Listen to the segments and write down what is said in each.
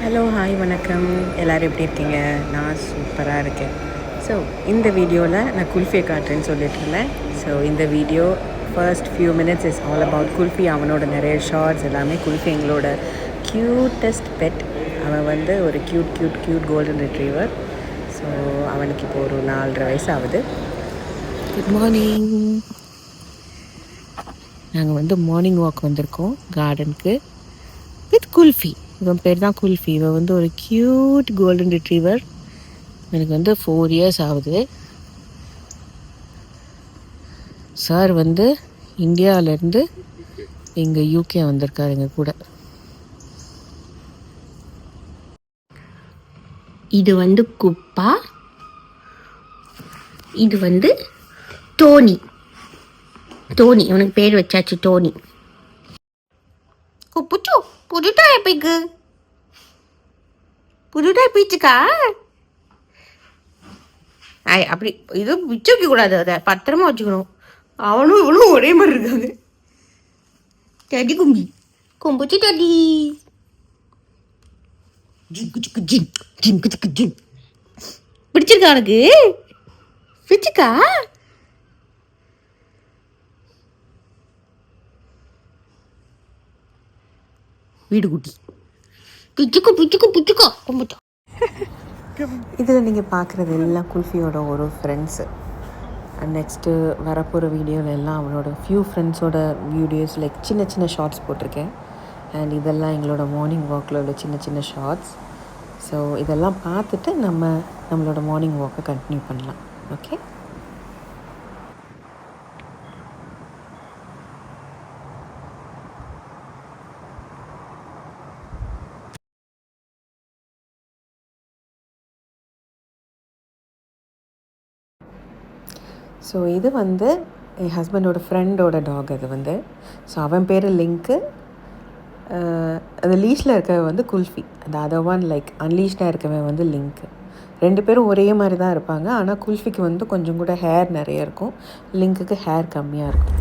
Hello hi வணக்கம், எல்லோரும் எப்படி இருக்கீங்க? நான் சூப்பராக இருக்கேன். ஸோ இந்த வீடியோவில் நான் குல்ஃபியை காட்டுறேன்னு சொல்லிட்டு இருந்தேன். ஸோ இந்த video first few minutes is all about kulfi. அவனோட நிறைய ஷார்ட்ஸ் எல்லாமே குல்ஃபி எங்களோட க்யூட்டஸ்ட் பெட். அவன் வந்து ஒரு க்யூட் கோல்டன் ரிட்ரீவர். ஸோ அவனுக்கு இப்போ ஒரு 4.5 வயசு ஆகுது. Good morning. நாங்கள் வந்து மார்னிங் வாக் வந்திருக்கோம் கார்டனுக்கு வித் குல்ஃபி. இவன் பேர் தான் குல்ஃபி. இவன் வந்து ஒரு க்யூட் கோல்டன் ரிட்ரீவர். எனக்கு வந்து 4 இயர்ஸ் ஆகுது. சார் வந்து இந்தியாவிலேருந்து இங்கே யூகே வந்திருக்காரு எங்கள் கூட. இது வந்து குப்பா, இது வந்து டோனி. அவனுக்கு பேர் வச்சாச்சு டோனி. குப்புச்சு புதுட்டா பீச்சுக்கா அப்படி இது பிச்சு வைக்க கூடாது, அதை பத்திரமா வச்சுக்கணும். அவனும் இவனும் ஒரே மாதிரி இருக்காங்க. டடி கும்புச்சு டடி பிடிச்சிருக்கா உனக்கு? பிடிச்சிக்கா? வீடு குட்டி பிச்சுக்கோ கும்பிட்டோம். இதில் நீங்கள் பார்க்குறது எல்லாம் குல்ஃபியோட ஒரு ஃப்ரெண்ட்ஸு. அண்ட் நெக்ஸ்ட்டு வரப்போகிற வீடியோவில் எல்லாம் அவனோட ஃபியூ ஃப்ரெண்ட்ஸோட வீடியோஸ் லைக் சின்ன ஷார்ட்ஸ் போட்டிருக்கேன். அண்ட் இதெல்லாம் எங்களோட மார்னிங் வாக்கில் உள்ள சின்ன ஷார்ட்ஸ். ஸோ இதெல்லாம் பார்த்துட்டு நம்மளோட மார்னிங் வாக்கை கண்டினியூ பண்ணலாம். ஓகே. ஸோ இது வந்து என் ஹஸ்பண்டோட ஃப்ரெண்டோட டாக். அது வந்து ஸோ அவன் பேர் லிங்க்கு. அது லீஷில் இருக்கவன் வந்து குல்ஃபி. அந்த அதர் ஒன் லைக் அன்லீஷ்டாக இருக்கவன் வந்து லிங்க்கு. 2 பேரும் ஒரே மாதிரி தான் இருப்பாங்க. ஆனால் குல்ஃபிக்கு வந்து கொஞ்சம் கூட ஹேர் நிறைய இருக்கும், லிங்க்குக்கு ஹேர் கம்மியாக இருக்கும்.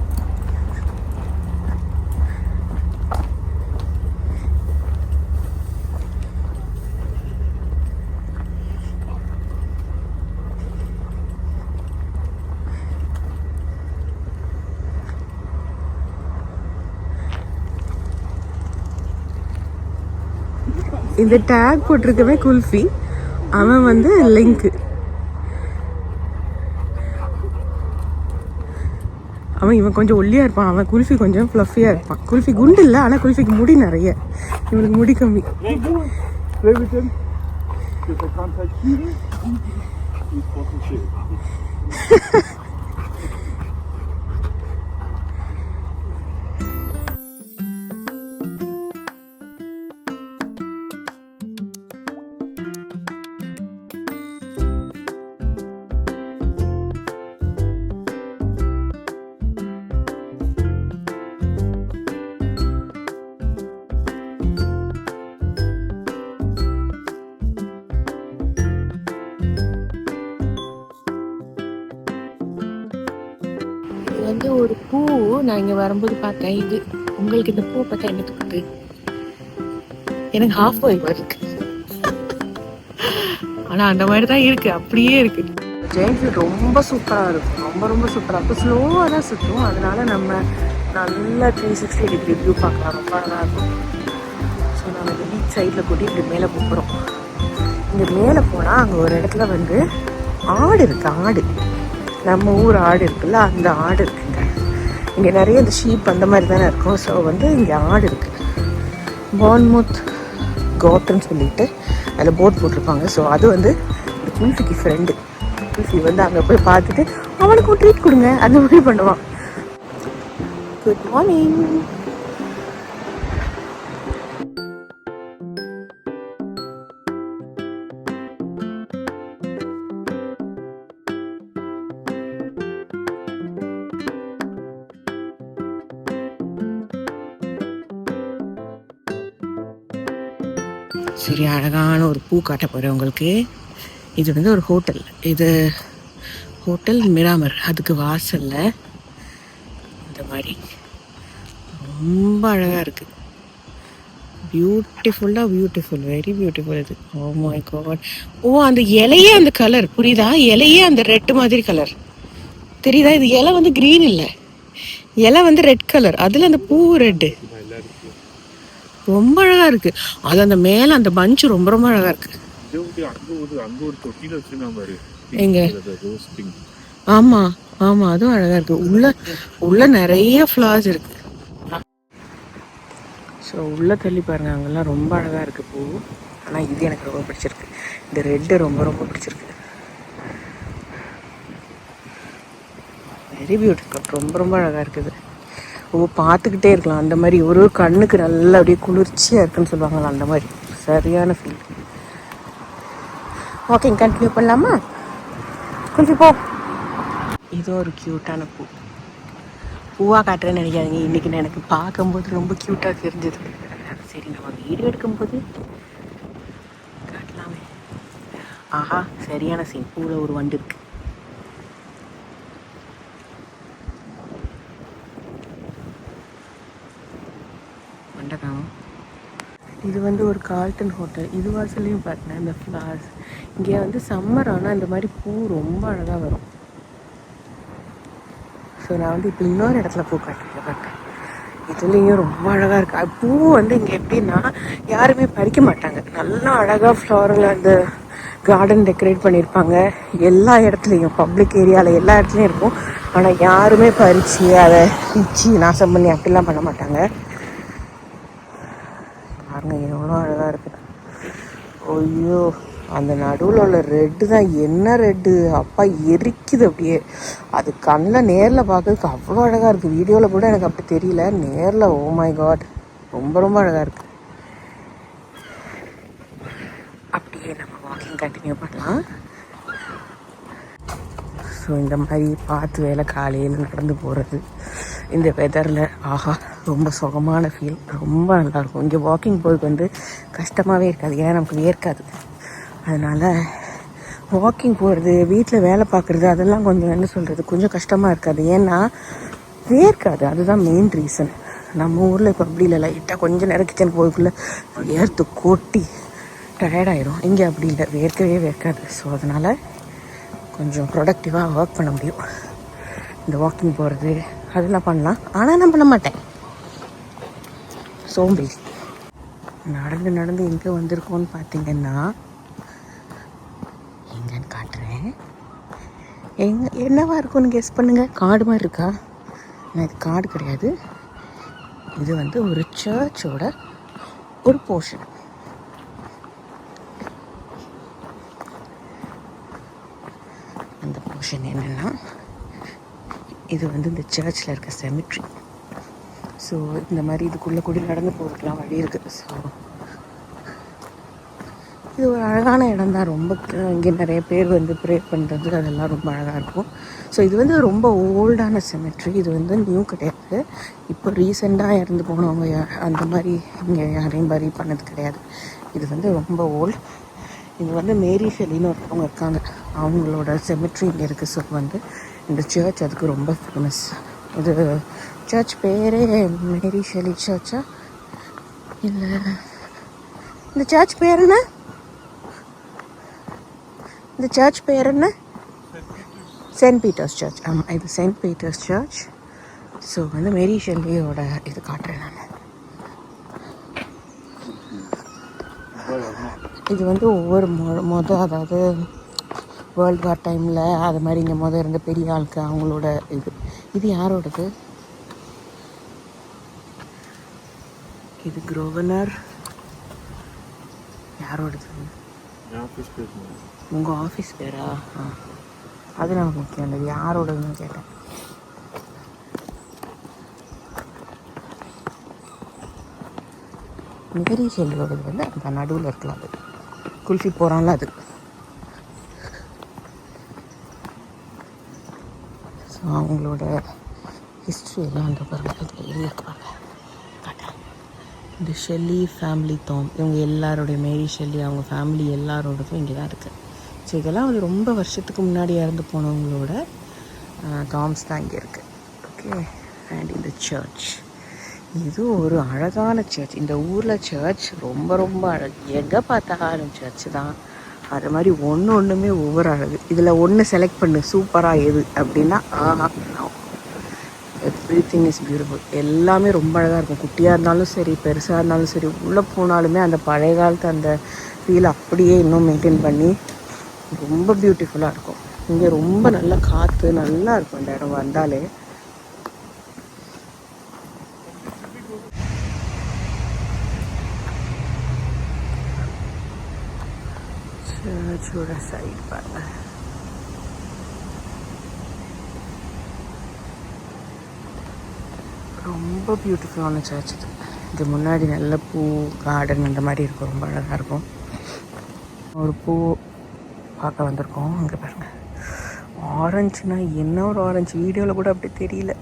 இந்த டேக் போட்டிருக்கவே குல்ஃபி, அவன் வந்து லிங்க்கு. இவன் கொஞ்சம் ஒல்லியாக இருப்பான், அவன் குல்ஃபி கொஞ்சம் ஃப்ளஃபியாக இருப்பான். குல்ஃபி குண்டு இல்லை, ஆனால் குல்ஃபிக்கு முடி நிறைய, இவனுக்கு முடி கம்மி. வந்து ஒரு பூ நான் இங்கே வரும்போது பார்த்தேன். இது உங்களுக்கு இந்த பூ பார்த்தா என்ன தோணுது? எனக்கு ஹாஃப் பாய் இருக்கு, ஆனால் அந்த மாதிரி தான் இருக்கு, அப்படியே இருக்கு. ஜெயின் ஃபீல்ட் ரொம்ப சூப்பராக இருக்கும், ரொம்ப சூப்பராக இருக்கும். ஸ்லோவாக தான் சுற்றும், அதனால நம்ம நல்லா 360 டிகிரி வியூ பார்க்கலாம். ரொம்ப நல்லா இருக்கும். ஸோ நம்ம இந்த பீச் சைடில் கூட்டி இப்படி மேலே போகிறோம். இங்கே மேலே போனால் அங்கே ஒரு இடத்துல வந்து ஆடு இருக்குது. ஆடு, நம்ம ஊர் ஆடு இருக்குல்ல, அந்த ஆடு இருக்குங்க. இங்கே நிறைய இந்த ஷீப் அந்த மாதிரி தானே இருக்கும். ஸோ வந்து இங்கே ஆடு இருக்குது. பான்மவுத் காட்டன் சொல்லிட்டு அதில் போட் போட்டிருப்பாங்க. ஸோ அது வந்து இந்த குல்ஃபிக்கு ஃப்ரெண்டு. குல்ஃபி வந்து அங்கே போய் பார்த்துட்டு அவனுக்கு ஒரு ட்ரீட் கொடுங்க அந்த மாதிரி பண்ணுவான். Good morning. சரி, அழகான ஒரு பூ காட்ட போகிறேன் உங்களுக்கு. இது வந்து ஒரு ஹோட்டல். இது ஹோட்டல் மிராமர். அதுக்கு வாசலில் இந்த மாதிரி ரொம்ப அழகாக இருக்குது. பியூட்டிஃபுல், வெரி பியூட்டிஃபுல் இது. Oh my God. ஓ, அந்த இலையே அந்த கலர் புரியுதா? இலையே அந்த ரெட் மாதிரி கலர் தெரியுதா? இது இலை வந்து கிரீன் இல்லை, இலை வந்து ரெட் கலர், அதுல அந்த பூ ரெட்டு ரொம்ப அழகா இருக்கு. அது அந்த மேல அந்த பஞ்சு ரொம்ப ரொம்ப அழகா இருக்கு. எங்க? ஆமா ஆமா, அதுவும் அழகா இருக்கு. உள்ள நிறைய ஃப்ளவர்ஸ் இருக்கு. ஸோ உள்ளே தள்ளி பாருங்க, அங்கெல்லாம் ரொம்ப அழகாக இருக்குது பூ. ஆனால் இது எனக்கு ரொம்ப பிடிச்சிருக்கு. இந்த ரெட்டு ரொம்ப ரொம்ப பிடிச்சிருக்கு. வெரி பியூட்டிஃபுல், ரொம்ப ரொம்ப அழகாக இருக்குது. ஓ, பார்த்துக்கிட்டே இருக்கலாம் அந்த மாதிரி. ஒரு கண்ணுக்கு நல்லா அப்படியே குளிர்ச்சியாக இருக்குன்னு சொல்லுவாங்களா, அந்த மாதிரி சரியான ஃபீல். வாக்கிங் கண்டினியூ பண்ணலாமா? கொஞ்சம் போ. இது ஒரு க்யூட்டான பூ. பூவாக காட்டுறேன்னு நினைக்காதீங்க, இன்றைக்கி எனக்கு பார்க்கும்போது ரொம்ப க்யூட்டாக தெரிஞ்சது. சரி, நம்ம வீடியோ எடுக்கும்போது காட்டலாமே. ஆஹா, சரியான சீன். பூவில் ஒரு வண்டு இருக்கு. வண்டகம். இது வந்து ஒரு கால்டன் ஹோட்டல். இது வாசல்லையும் பார்த்தேன் இந்த ஃப்ளவர்ஸ். இங்கே வந்து சம்மர் ஆனால் இந்த மாதிரி பூ ரொம்ப அழகாக வரும். ஸோ நான் வந்து இப்போ இன்னொரு இடத்துல பூ காட்டுறேன். இதுலேயும் ரொம்ப அழகாக இருக்குது. பூ வந்து இங்கே எப்படின்னா யாருமே பறிக்க மாட்டாங்க. நல்லா அழகாக ஃப்ளவரில் அந்த கார்டன் டெக்கரேட் பண்ணியிருப்பாங்க. எல்லா இடத்துலையும், பப்ளிக் ஏரியாவில் எல்லா இடத்துலையும் இருக்கும். ஆனால் யாருமே பறித்து அதை பிச்சு நாசம் பண்ணி அப்படிலாம் பண்ண மாட்டாங்க. பாருங்க எவ்வளோ அழகாக இருக்குது. ஐயோ, அந்த நடுவில் உள்ள ரெட்டு தான் என்ன ரெட்டு அப்பா, எரிக்குது அப்படியே. அது கண்ணில் நேரில் பார்க்கறதுக்கு அவ்வளோ அழகாக இருக்குது. வீடியோவில் கூட எனக்கு அப்படி தெரியல, நேரில் ஓ மை காட் ரொம்ப ரொம்ப அழகாக இருக்குது. அப்படியே நம்ம வாக்கிங் கண்டினியூ பண்ணலாம். ஸோ இந்த மாதிரி பார்த்து வேலை காலையில் நடந்து போகிறது இந்த வெதரில், ஆஹா ரொம்ப சுகமான ஃபீல், ரொம்ப நல்லாயிருக்கும். இங்கே வாக்கிங் போகிறதுக்கு வந்து கஷ்டமாகவே இருக்காது, ஏன்னா நமக்கு வேர்க்காது. அதனால் வாக்கிங் போகிறது, வீட்டில் வேலை பார்க்குறது அதெல்லாம் கொஞ்சம் என்ன சொல்கிறது, கொஞ்சம் கஷ்டமாக இருக்காது, ஏன்னா வேர்க்காது. அதுதான் மெயின் ரீசன். நம்ம ஊரில் இப்போ அப்படி இல்லை, லைட்டாக கொஞ்சம் நேரம் கிச்சனுக்கு போய்க்குள்ளே வேர்த்து கொட்டி டயர்டாயிரும். இங்கே அப்படி இல்லை, வேர்க்காது. ஸோ அதனால் கொஞ்சம் ப்ரொடக்டிவாக ஒர்க் பண்ண முடியும். இந்த வாக்கிங் போகிறது அதெல்லாம் பண்ணலாம், ஆனால் நான் பண்ண மாட்டேன், சோம்பேறி. நடந்து எங்கே வந்திருக்கோன்னு பார்த்தீங்கன்னா, எங்கன்னு காட்டுறேன். என்னவா இருக்கும்னு கெஸ் பண்ணுங்க. காடு மாதிரி இருக்கா? ஆனால் இது காடு கிடையாது. இது வந்து ஒரு சர்ச்சோட ஒரு போர்ஷன். அந்த போர்ஷன் என்னென்னா, இது வந்து இந்த சர்ச்சில் இருக்க செமிட்ரி. ஸோ இந்த மாதிரி இதுக்குள்ளே கூட நடந்து போகிறதுலாம் வழி இருக்குது. ஸோ இது ஒரு அழகான இடம் தான். ரொம்ப இங்கே நிறைய பேர் வந்து ப்ரே பண்ணுறது அதெல்லாம் ரொம்ப அழகாக இருக்கும். ஸோ இது வந்து ரொம்ப ஓல்டான செமெட்ரி. இது வந்து நியூ கிடையாது. இப்போ ரீசெண்டாக இறந்து போனவங்க அந்த மாதிரி இங்கே யாரையும் பரி பண்ணது கிடையாது. இது வந்து ரொம்ப ஓல்டு. இது வந்து மேரி ஷெல்லின்னு ஒருத்தவங்க இருக்காங்க, அவங்களோட செமெட்ரி இங்கே இருக்குது. ஸோ வந்து இந்த சர்ச் அதுக்கு ரொம்ப ஃபேமஸ். இது சர்ச் பேரே மேரி ஷெல்லி சர்ச்சா இல்லை, இந்த சர்ச் பேர் என்ன? இந்த சர்ச் பேர் என்ன? Saint Peter's church. ஆமாம், இது சென்ட் பீட்டர்ஸ் சர்ச். ஸோ வந்து மேரி ஷெல்லியோட இது காட்டுறேன் நான். இது வந்து ஒவ்வொரு அதாவது வேர்ல்டு வார் டைமில் அது மாதிரி இங்கே இருந்த பெரிய ஆளுக்கு அவங்களோட இது யாரோடது? இது கவர்னர் யாரோடது? உங்கள் ஆஃபீஸ் பேரா? அது நமக்கு முக்கியம் இல்லை, யாரோடதுன்னு கேட்டேன். மேரி ஷெல்லியோடது வந்து அந்த நடுவில் இருக்கலாம், அது குல்ஃபி போகிறான்ல அது. ஸோ அவங்களோட ஹிஸ்ட்ரி எல்லாம் அந்த பாருங்கள் எழுதியிருப்பாங்க. இந்த ஷெல்லி ஃபேமிலி தாம், இவங்க எல்லாரோடைய மேரி ஷெல்லி அவங்க ஃபேமிலி எல்லாரோடதும் இங்கே தான் இருக்குது. ஸோ இதெல்லாம் வந்து ரொம்ப வருஷத்துக்கு முன்னாடி இறந்து போனவங்களோட தாம்ஸ் தான் இங்கே இருக்குது. ஓகே, அண்ட் இந்த சர்ச் இது ஒரு அழகான சர்ச். இந்த ஊரில் சர்ச் ரொம்ப ரொம்ப அழகு. எங்கே பார்த்தாலும் சர்ச் தான். அது மாதிரி ஒன்றுமே ஒவ்வொரு அழகு. இதில் ஒன்று செலக்ட் பண்ணு சூப்பராக எது அப்படின்னா எவ்ரிதிங் இஸ் பியூட்டிஃபுல். எல்லாமே ரொம்ப அழகாக இருக்கும். குட்டியாக இருந்தாலும் சரி, பெருசாக இருந்தாலும் சரி, உள்ளே போனாலுமே அந்த பழைய காலத்து அந்த ஃபீல் அப்படியே இன்னும் மெயின்டைன் பண்ணி ரொம்ப பியூட்டிஃபுல்லாக இருக்கும். இங்கே ரொம்ப நல்ல காற்று நல்லா இருக்கும் இந்த இடம் வந்தாலே. சர்ச்சோட சைட் பாருங்க. ரொம்ப பியூட்டிஃபுல்லான சர்ச் இது. இது முன்னாடி நல்ல பூ கார்டன் அந்த மாதிரி இருக்கும். ரொம்ப அழகாக இருக்கும். ஒரு பூ பார்க்க வந்திருக்கோம். அங்கே பாருங்கள் ஆரஞ்சுனா என்ன ஒரு ஆரஞ்சு. வீடியோவில் கூட அப்படி தெரியல.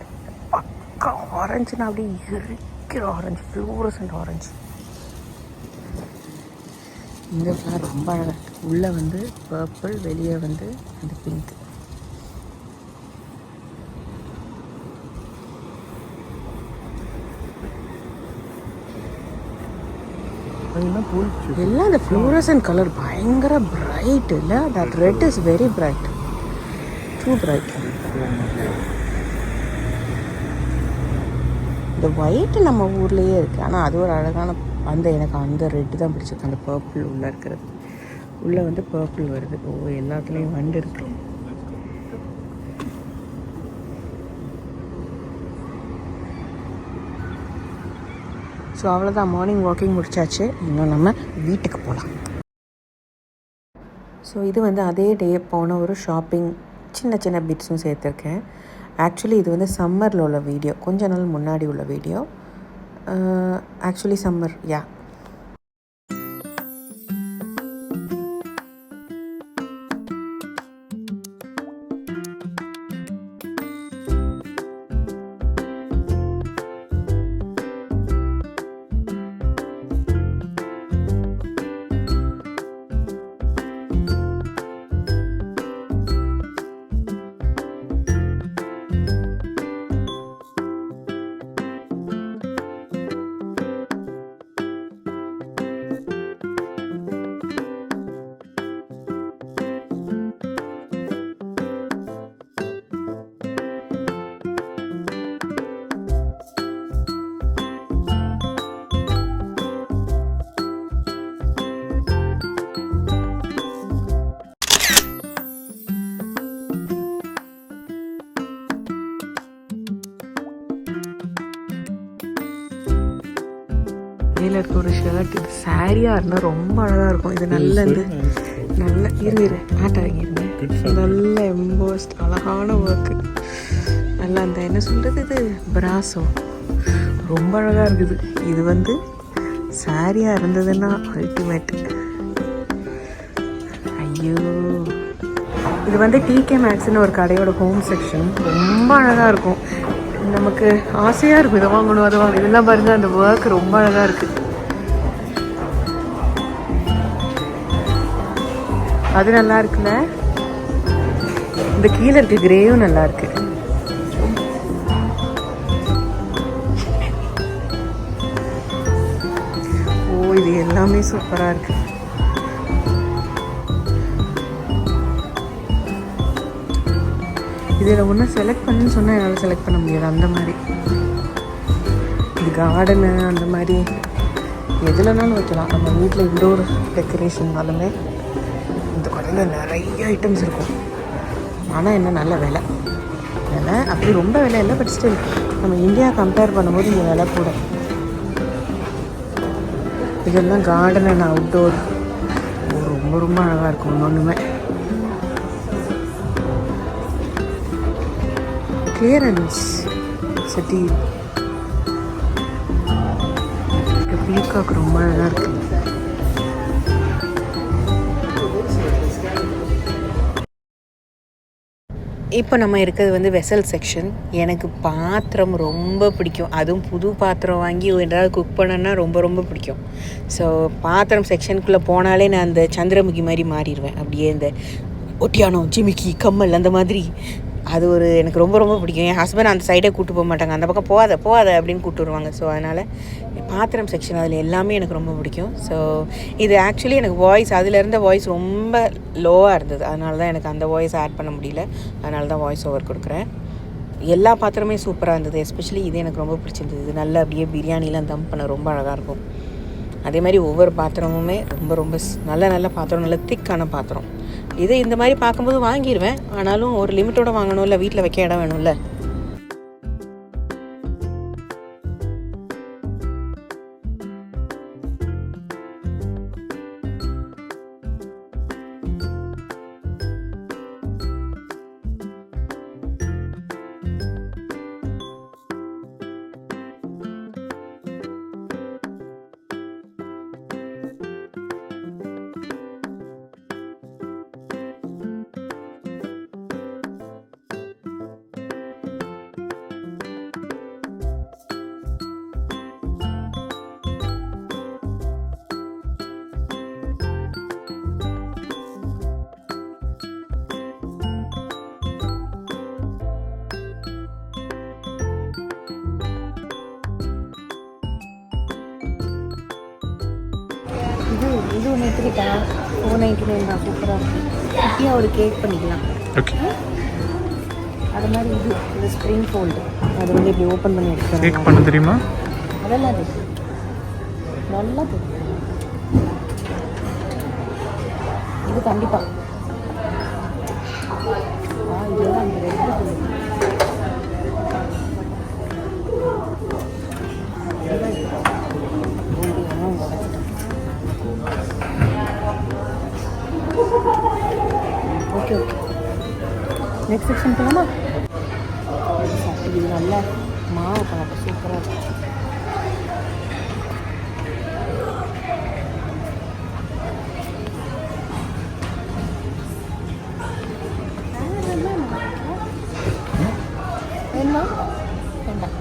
பக்கா ஆரஞ்சுனா அப்படியே இருக்கிற ஆரஞ்சு, ஃப்ளூரசன்ட் ஆரஞ்சு. இந்த ஃப்ளவர் ரொம்ப அழகாக இருக்குது. உள்ளே வந்து பர்பிள், வெளியே வந்து அந்த பிங்க். எல்லாம் அந்த ஃப்ளூரசன்ட் கலர் பயங்கர பிரைட் இல்லை? That red is very bright, too bright. இந்த ஒயிட் நம்ம ஊர்லேயே இருக்குது, ஆனால் அது ஒரு அழகான எனக்கு அந்த ரெட்டு தான் பிடிச்சிருக்கு. அந்த பர்பிள் உள்ளே இருக்கிறது. உள்ளே வந்து பர்பிள் வருது. எல்லாத்துலேயும் வண்டு இருக்கு. ஸோ அவ்வளோதான், மார்னிங் வாக்கிங் முடிச்சாச்சு. இன்னும் நம்ம வீட்டுக்கு போகலாம். ஸோ இது வந்து அதே டே போன ஒரு ஷாப்பிங் சின்ன சின்ன பிட்ஸும் சேர்த்துருக்கேன். ஆக்சுவலி இது வந்து சம்மரில் உள்ள வீடியோ, கொஞ்ச நாள் முன்னாடி உள்ள வீடியோ. ஆக்சுவலி சம்மர் இருக்க ஒரு ஷர்ட். இது சாரியாக இருந்தால் ரொம்ப அழகாக இருக்கும். இது நல்ல இரு ஆட்டாங்க நல்ல எம்போஸ்ட் அழகான ஒர்க்கு. நல்லா அந்த என்ன சொல்கிறது, இது பிராசோ ரொம்ப அழகாக இருக்குது. இது வந்து சாரியாக இருந்ததுன்னா அல்டிமேட். ஐயோ, இது வந்து டிகே மேக்ஸ்னு ஒரு கடையோட ஹோம் செக்ஷன். ரொம்ப அழகாக இருக்கும். நமக்கு ஆசையாக இருக்கும் இதை வாங்கணும் அதை வாங்கணும். இதெல்லாம் பாருங்கள், அந்த ஒர்க் ரொம்ப அழகாக இருக்குது. அது நல்லா இருக்குல்ல. இந்த கீழே இருக்க கிரேயும் நல்லா இருக்கு. இது எல்லாமே சூப்பராக இருக்கு. இதில் ஒன்றும் செலக்ட் பண்ணுன்னு சொன்னால் என்னால் செலக்ட் பண்ண முடியாது. அந்த மாதிரி இது கார்டனு அந்த மாதிரி எதுலனாலும் வைக்கலாம். நம்ம வீட்டில் இன்டோர் டெக்கரேஷன்னாலுமே இந்த கடையில் நிறைய ஐட்டம்ஸ் இருக்கும். ஆனால் என்ன நல்ல விலை அப்படி ரொம்ப விலை இல்லை. பட் ஸ்டில் நம்ம இந்தியா கம்பேர் பண்ணும்போது இங்கே விலை கூட. இதெல்லாம் கார்டன் அண்ட் அவுட்டோர் ரொம்ப ரொம்ப அழகாக இருக்கும். ஒன்றுமே கிளியரன்ஸ் சிட்டி. பீகாக் ரொம்ப அழகாக இருக்கு. இப்போ நம்ம இருக்கிறது வந்து வெசல் செக்ஷன். எனக்கு பாத்திரம் ரொம்ப பிடிக்கும். அதுவும் புது பாத்திரம் வாங்கி ஏதாவது குக் பண்ணனா ரொம்ப ரொம்ப பிடிக்கும். ஸோ பாத்திரம் செக்ஷனுக்குள்ளே போனாலே நான் அந்த சந்திரமுகி மாதிரி மாறிடுவேன். அப்படியே இந்த ஒட்டியானம், ஜிமிக்கி, கம்மல் அந்த மாதிரி அது ஒரு எனக்கு ரொம்ப ரொம்ப பிடிக்கும். என் ஹஸ்பண்ட் அந்த சைடே கூப்பிட்டு போக மாட்டாங்க, அந்த பக்கம் போகாத போகாத அப்படின்னு கூப்பிட்டு வருவாங்க. ஸோ அதனால் பாத்திரம் செக்ஷன் அதில் எல்லாமே எனக்கு ரொம்ப பிடிக்கும். ஸோ இது ஆக்சுவலி எனக்கு வாய்ஸ் அதில் இருந்த வாய்ஸ் ரொம்ப லோவாக இருந்தது, அதனால தான் எனக்கு அந்த வாய்ஸ் ஆட் பண்ண முடியல. அதனால தான் வாய்ஸ் ஓவர் கொடுக்குறேன். எல்லா பாத்திரமே சூப்பராக இருந்தது. எஸ்பெஷலி இது எனக்கு ரொம்ப பிடிச்சிருந்தது. இது நல்லா அப்படியே பிரியாணிலாம் தம் பண்ண ரொம்ப அழகாக இருக்கும். அதே மாதிரி ஒவ்வொரு பாத்திரமுமே ரொம்ப ரொம்ப நல்ல நல்ல பாத்திரம், நல்ல திக்கான பாத்திரம். இது இந்த மாதிரி பார்க்கும்போது வாங்கிடுவேன், ஆனாலும் ஒரு லிமிட்டோட வாங்கணும்ல, வீட்டில் வைக்க இடம் வேணும்ல. இது ஒன்று எடுத்துக்கிட்டேன், 499 தான், சூப்பராக இருக்கும். குட்டியாக ஒரு கேக் பண்ணிக்கலாம். ஓகே. அது மாதிரி இது ஸ்ப்ரிங் ஃபோல்டு, அது வந்து இப்படி ஓப்பன் பண்ணி எடுத்துக்கலாம். கேக் பண்ண தெரியுமா? அதெல்லாம் அது நல்லா தெரியும். இது கண்டிப்பாக இதெல்லாம் அந்த ரெண்டு ஓகே. நெக்ஸ்ட் செக்ஷன் போகலாமா? இது நல்லா மாவு பண்ணப்போ சூப்பராக இருக்கும். வேணுமா? வேண்டாம்.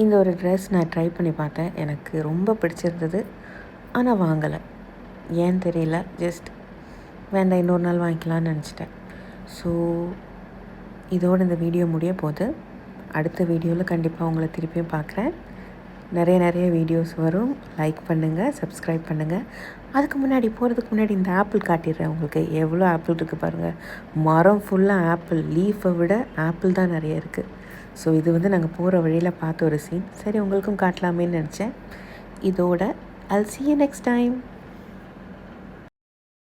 இந்த ஒரு ட்ரெஸ் நான் ட்ரை பண்ணி பார்த்தேன், எனக்கு ரொம்ப பிடிச்சிருந்தது. ஆனால் வாங்கலை, ஏன்னு தெரியல. ஜஸ்ட் வேண்டாம், இன்னொரு நாள் வாங்கிக்கலான்னு நினச்சிட்டேன். ஸோ இதோடு இந்த வீடியோ முடிய போகுது. அடுத்த வீடியோவில் கண்டிப்பாக உங்களை திருப்பியும் பார்க்குறேன். நிறைய வீடியோஸ் வரும். லைக் பண்ணுங்கள், சப்ஸ்கிரைப் பண்ணுங்கள். அதுக்கு முன்னாடி போகிறதுக்கு முன்னாடி இந்த ஆப்பிள் காட்டிடுறேன் உங்களுக்கு. எவ்வளோ ஆப்பிள் இருக்குது பாருங்கள். மரம் ஃபுல்லாக ஆப்பிள், லீஃபை விட ஆப்பிள் தான் நிறைய இருக்குது. ஸோ இது வந்து நாங்கள் போகிற வழியில் பார்த்த ஒரு சீன். சரி, உங்களுக்கும் காட்டலாமேன்னு நினச்சேன். இதோட I'll see you next time.